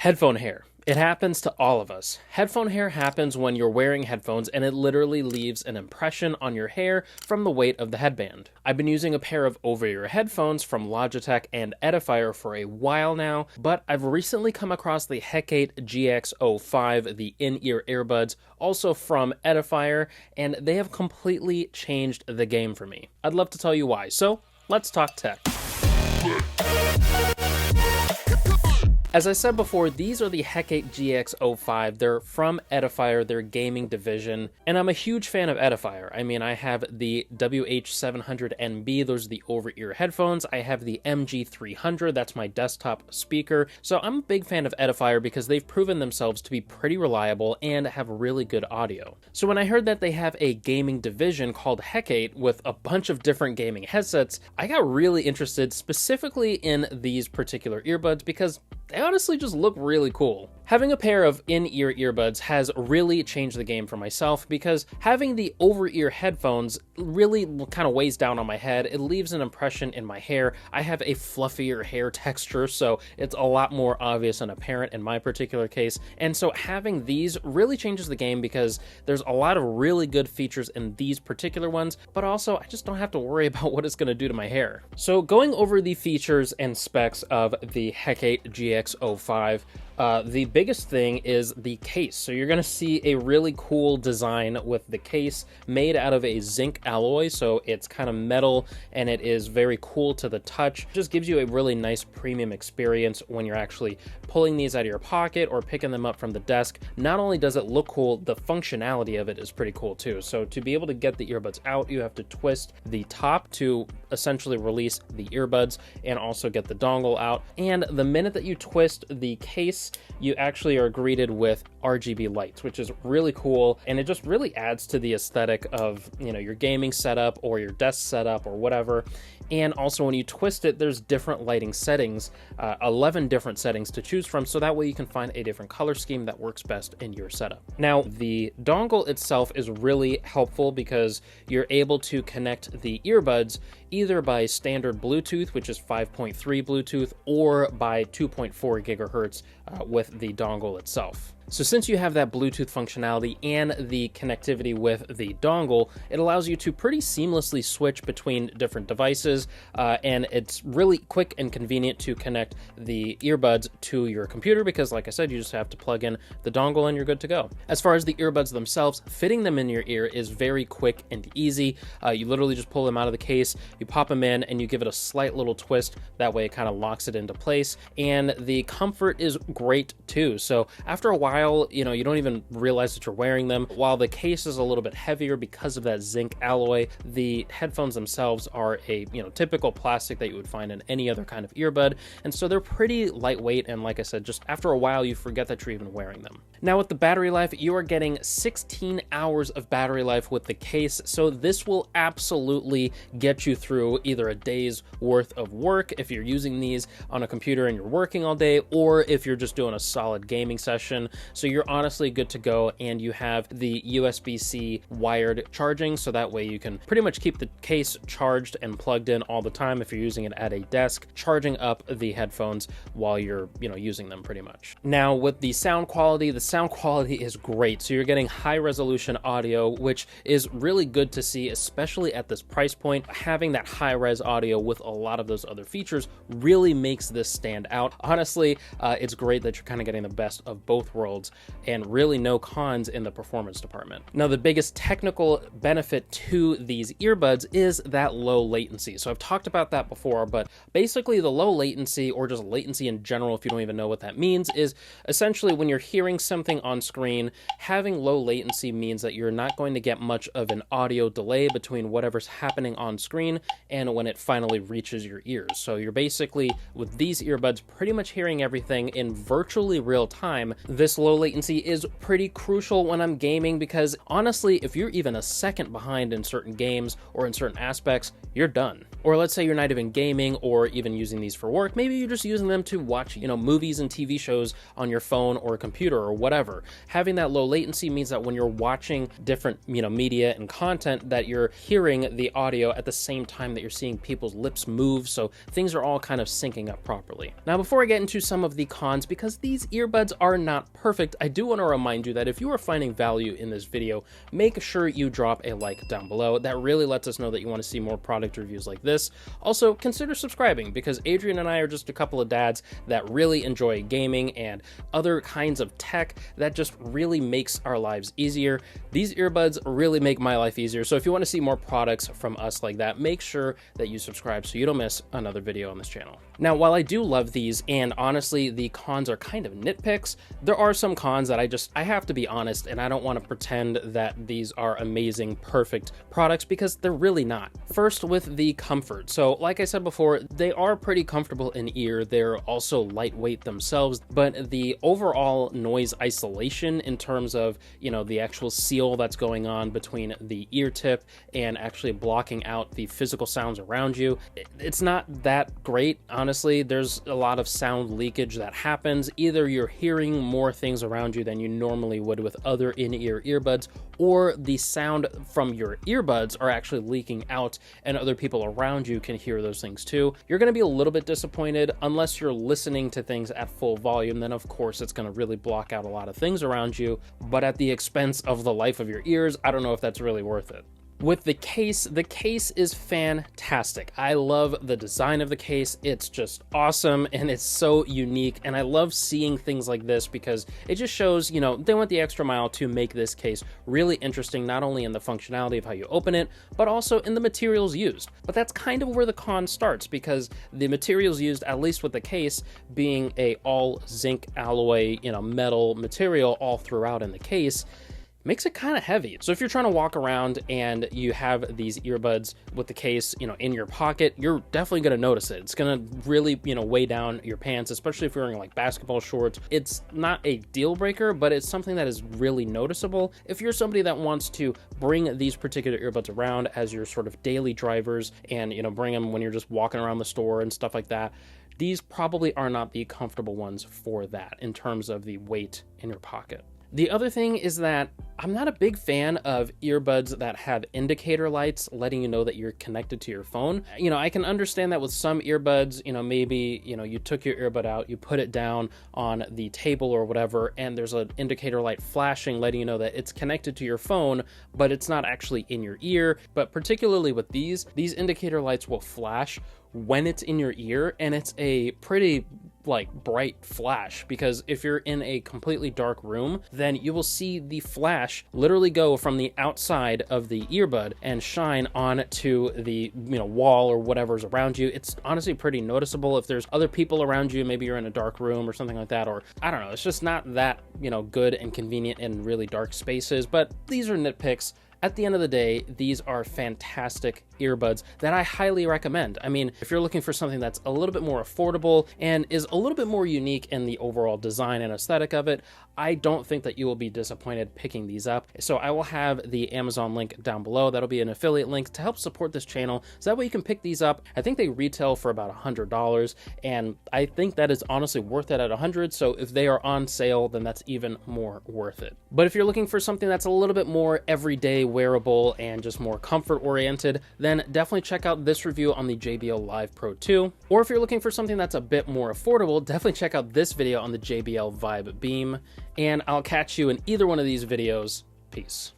Headphone hair. It happens to all of us. Headphone hair happens when you're wearing headphones and it literally leaves an impression on your hair from the weight of the headband. I've been using a pair of over-ear headphones from Logitech and Edifier for a while now, but I've recently come across the Hecate GX-05, the in-ear earbuds, also from Edifier, and they have completely changed the game for me. I'd love to tell you why, so let's talk tech. As I said before, these are the Hecate GX-05. They're from Edifier, their gaming division, and I'm a huge fan of Edifier. I mean, I have the WH700NB, those are the over-ear headphones. I have the MG300, that's my desktop speaker. So I'm a big fan of Edifier because they've proven themselves to be pretty reliable and have really good audio. So when I heard that they have a gaming division called Hecate with a bunch of different gaming headsets, I got really interested specifically in these particular earbuds because they honestly just look really cool. Having a pair of in-ear earbuds has really changed the game for myself because having the over-ear headphones really kind of weighs down on my head. It leaves an impression in my hair. I have a fluffier hair texture, so it's a lot more obvious and apparent in my particular case. And so having these really changes the game because there's a lot of really good features in these particular ones, but also I just don't have to worry about what it's going to do to my hair. So going over the features and specs of the Hecate GX-05, the biggest thing is the case. So you're going to see a really cool design with the case made out of a zinc alloy. So it's kind of metal and it is very cool to the touch. It just gives you a really nice premium experience when you're actually pulling these out of your pocket or picking them up from the desk. Not only does it look cool, the functionality of it is pretty cool too. So to be able to get the earbuds out, you have to twist the top to essentially release the earbuds and also get the dongle out. And the minute that you twist the case, you actually are greeted with RGB lights, which is really cool, and it just really adds to the aesthetic of, you know, your gaming setup or your desk setup or whatever. And also when you twist it, there's different lighting settings, 11 different settings to choose from, so that way you can find a different color scheme that works best in your setup. Now, the dongle itself is really helpful because you're able to connect the earbuds either by standard Bluetooth, which is 5.3 Bluetooth, or by 2.4 gigahertz with the dongle itself. So since you have that Bluetooth functionality and the connectivity with the dongle, it allows you to pretty seamlessly switch between different devices, and it's really quick and convenient to connect the earbuds to your computer because, like I said, you just have to plug in the dongle and you're good to go. As far as the earbuds themselves, fitting them in your ear is very quick and easy. You literally just pull them out of the case, you pop them in, and you give it a slight little twist. That way it kind of locks it into place, and the comfort is great too. So after a while, you know, you don't even realize that you're wearing them. While the case is a little bit heavier because of that zinc alloy, the headphones themselves are a, you know, typical plastic that you would find in any other kind of earbud, and so they're pretty lightweight, and like I said, just after a while you forget that you're even wearing them. Now with the battery life, you are getting 16 hours of battery life with the case, so this will absolutely get you through either a day's worth of work if you're using these on a computer and you're working all day, or if you're just doing a solid gaming session. So you're honestly good to go, and you have the USB-C wired charging, so that way you can pretty much keep the case charged and plugged in all the time if you're using it at a desk, charging up the headphones while you're, you know, using them pretty much. Now with the sound quality is great. So you're getting high resolution audio, which is really good to see, especially at this price point. Having that high res audio with a lot of those other features really makes this stand out. Honestly, it's great that you're kind of getting the best of both worlds and really no cons in the performance department. Now, the biggest technical benefit to these earbuds is that low latency. So I've talked about that before, but basically the low latency, or just latency in general, if you don't even know what that means, is essentially when you're hearing something on screen, having low latency means that you're not going to get much of an audio delay between whatever's happening on screen and when it finally reaches your ears. So you're basically, with these earbuds, pretty much hearing everything in virtually real time. This low latency is pretty crucial when I'm gaming because honestly, if you're even a second behind in certain games or in certain aspects, you're done. Or let's say you're not even gaming or even using these for work, maybe you're just using them to watch, you know, movies and TV shows on your phone or computer or whatever whatever. Having that low latency means that when you're watching different, media and content, that you're hearing the audio at the same time that you're seeing people's lips move, so things are all kind of syncing up properly. Now, before I get into some of the cons, because these earbuds are not perfect, I do want to remind you that if you are finding value in this video, make sure you drop a like down below. That really lets us know that you want to see more product reviews like this. Also, consider subscribing, because Adrienne and I are just a couple of dads that really enjoy gaming and other kinds of tech that just really makes our lives easier. These earbuds really make my life easier, so if you want to see more products from us like that, make sure that you subscribe so you don't miss another video on this channel. Now, while I do love these, and honestly the cons are kind of nitpicks, there are some cons that I have to be honest, and I don't want to pretend that these are amazing, perfect products, because they're really not. First, with the comfort. So like I said before, they are pretty comfortable in ear. They're also lightweight themselves, but the overall noise isolation in terms of, the actual seal that's going on between the ear tip and actually blocking out the physical sounds around you, it's not that great, honestly. There's a lot of sound leakage that happens. Either you're hearing more things around you than you normally would with other in-ear earbuds, or the sound from your earbuds are actually leaking out and other people around you can hear those things too. You're going to be a little bit disappointed unless you're listening to things at full volume. Then of course it's going to really block out a lot of things around you, but at the expense of the life of your ears, I don't know if that's really worth it. With the case is fantastic. I love the design of the case. It's just awesome and it's so unique, and I love seeing things like this because it just shows, they went the extra mile to make this case really interesting, not only in the functionality of how you open it, but also in the materials used. But that's kind of where the con starts, because the materials used, at least with the case, being a all zinc alloy, metal material all throughout in the case, makes it kind of heavy. So if you're trying to walk around and you have these earbuds with the case, in your pocket, you're definitely going to notice it. It's going to really, weigh down your pants, especially if you're wearing like basketball shorts. It's not a deal breaker, but it's something that is really noticeable. If you're somebody that wants to bring these particular earbuds around as your sort of daily drivers and, bring them when you're just walking around the store and stuff like that, these probably are not the comfortable ones for that in terms of the weight in your pocket. The other thing is that I'm not a big fan of earbuds that have indicator lights letting you know that you're connected to your phone. I can understand that with some earbuds, maybe, you took your earbud out, you put it down on the table or whatever, and there's an indicator light flashing letting you know that it's connected to your phone, but it's not actually in your ear. But particularly with these indicator lights will flash when it's in your ear, and it's a pretty bright flash, because if you're in a completely dark room, then you will see the flash literally go from the outside of the earbud and shine onto the wall or whatever's around you. It's honestly pretty noticeable. If there's other people around you, maybe you're in a dark room or something like that, or I don't know, it's just not that good and convenient in really dark spaces. But these are nitpicks. At the end of the day, these are fantastic earbuds that I highly recommend. I mean, if you're looking for something that's a little bit more affordable and is a little bit more unique in the overall design and aesthetic of it, I don't think that you will be disappointed picking these up. So I will have the Amazon link down below. That'll be an affiliate link to help support this channel, so that way you can pick these up. I think they retail for about $100, and I think that is honestly worth it at $100. So if they are on sale, then that's even more worth it. But if you're looking for something that's a little bit more everyday wearable and just more comfort oriented, then definitely check out this review on the JBL Live Pro 2. Or if you're looking for something that's a bit more affordable, definitely check out this video on the JBL Vibe Beam. And I'll catch you in either one of these videos. Peace.